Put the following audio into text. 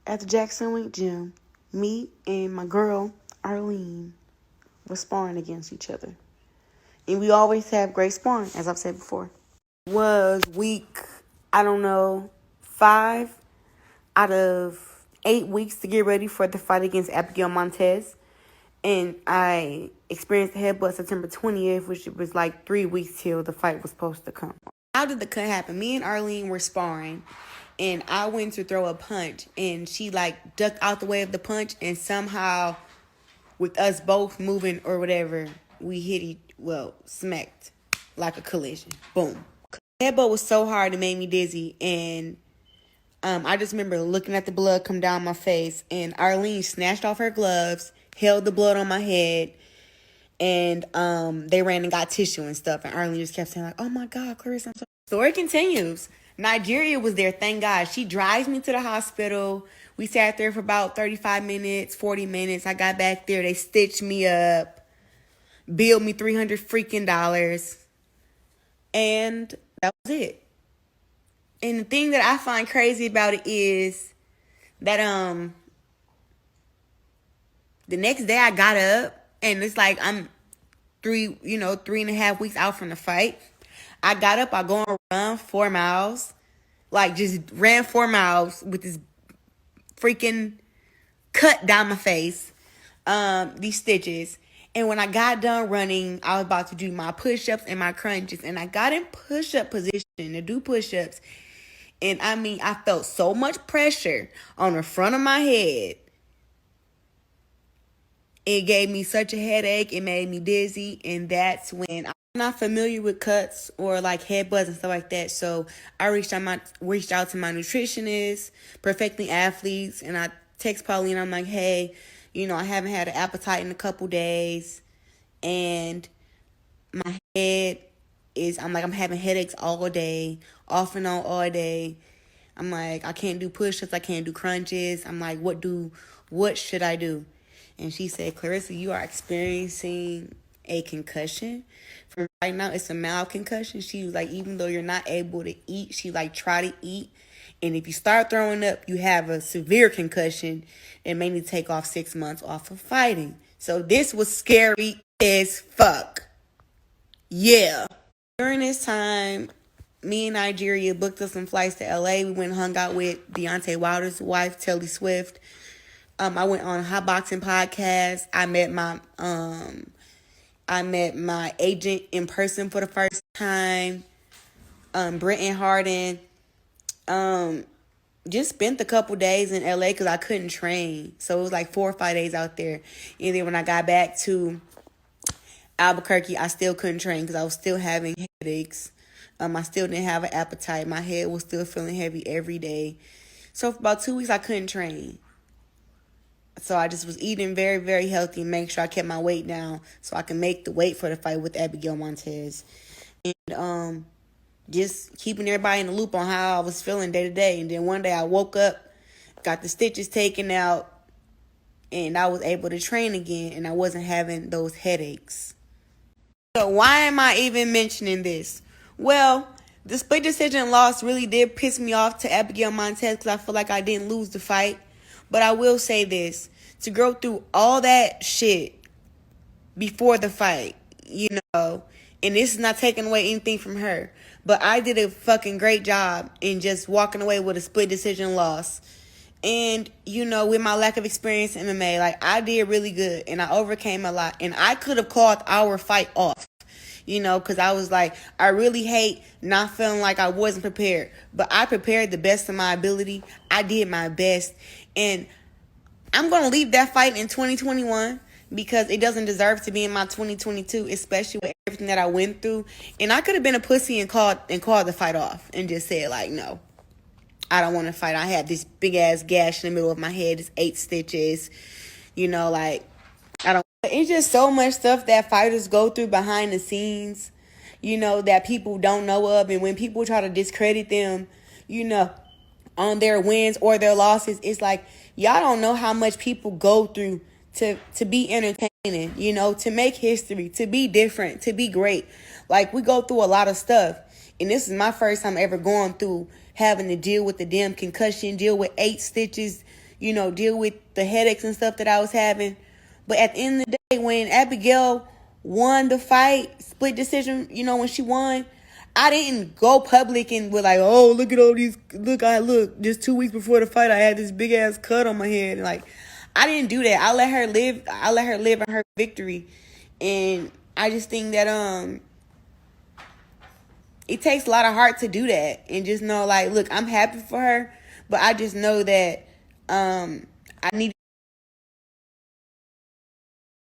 At the Jackson Wink Gym, me and my girl, Arlene, were sparring against each other. And we always have great sparring, as I've said before. It was week, 5 out of 8 weeks to get ready for the fight against Abigail Montes. And I experienced a headbutt September 20th, which was like 3 weeks till the fight was supposed to come. How did the cut happen? Me and Arlene were sparring, and I went to throw a punch, and she like ducked out the way of the punch, and somehow, with us both moving or whatever, we smacked like a collision. Boom. The headbutt was so hard it made me dizzy, and I just remember looking at the blood come down my face, and Arlene snatched off her gloves, held the blood on my head, and they ran and got tissue and stuff, and Arlene just kept saying like, "Oh my God, Claressa, I'm so..." Story continues. Nigeria was there, thank God. She drives me to the hospital. We sat there for about 35 minutes, 40 minutes. I got back there. They stitched me up, billed me $300 freaking dollars, and that was it. And the thing that I find crazy about it is that the next day I got up, and it's like I'm 3.5 weeks out from the fight. I got up, I go and run 4 miles. Like, just ran 4 miles with this freaking cut down my face, these stitches. And when I got done running, I was about to do my push-ups and my crunches. And I got in push-up position to do push-ups. And I felt so much pressure on the front of my head. It gave me such a headache. It made me dizzy. And that's when I'm not familiar with cuts or like headbutts and stuff like that. So I reached out to my nutritionist, Perfecting Athletes, and I text Pauline. I'm like, hey, I haven't had an appetite in a couple days, and my head is, I'm having headaches all day, off and on all day. I'm like, I can't do push-ups, I can't do crunches. I'm like, what should I do? And she said, Claressa, you are experiencing a concussion. For right now, it's a mild concussion. She was like, even though you're not able to eat, she like, try to eat. And if you start throwing up, you have a severe concussion and may need to take off 6 months off of fighting. So this was scary as fuck. Yeah. During this time, me and Nigeria booked us some flights to LA. We went and hung out with Deontay Wilder's wife, Taylor Swift. I went on a hot boxing podcast. I met my agent in person for the first time, Brenton Harden. Just spent a couple days in LA because I couldn't train. So it was like 4 or 5 days out there. And then when I got back to Albuquerque, I still couldn't train because I was still having headaches. I still didn't have an appetite. My head was still feeling heavy every day. So for about 2 weeks, I couldn't train. So I just was eating very, very healthy and making sure I kept my weight down so I can make the weight for the fight with Abigail Montes. And just keeping everybody in the loop on how I was feeling day to day. And then one day I woke up, got the stitches taken out, and I was able to train again, and I wasn't having those headaches. So why am I even mentioning this? Well, the split decision loss really did piss me off to Abigail Montes because I feel like I didn't lose the fight. But I will say this, to go through all that shit before the fight, and this is not taking away anything from her, but I did a fucking great job in just walking away with a split decision loss. And, with my lack of experience in MMA, like, I did really good, and I overcame a lot, and I could have called our fight off. Because I was like, I really hate not feeling like I wasn't prepared. But I prepared the best of my ability. I did my best. And I'm going to leave that fight in 2021 because it doesn't deserve to be in my 2022, especially with everything that I went through. And I could have been a pussy and called the fight off and just said, like, no, I don't want to fight. I had this big-ass gash in the middle of my head. It's 8 stitches. I don't. It's just so much stuff that fighters go through behind the scenes, that people don't know of. And when people try to discredit them, on their wins or their losses, it's like, y'all don't know how much people go through to be entertaining, to make history, to be different, to be great. Like, we go through a lot of stuff. And this is my first time ever going through having to deal with the damn concussion, deal with 8 stitches, deal with the headaches and stuff that I was having. But at the end of the day, when Abigail won the fight, split decision, when she won, I didn't go public and was like, oh, look at all these, look, just 2 weeks before the fight, I had this big ass cut on my head. Like, I didn't do that. I let her live in her victory. And I just think that, it takes a lot of heart to do that and just know, like, look, I'm happy for her, but I just know that, I needed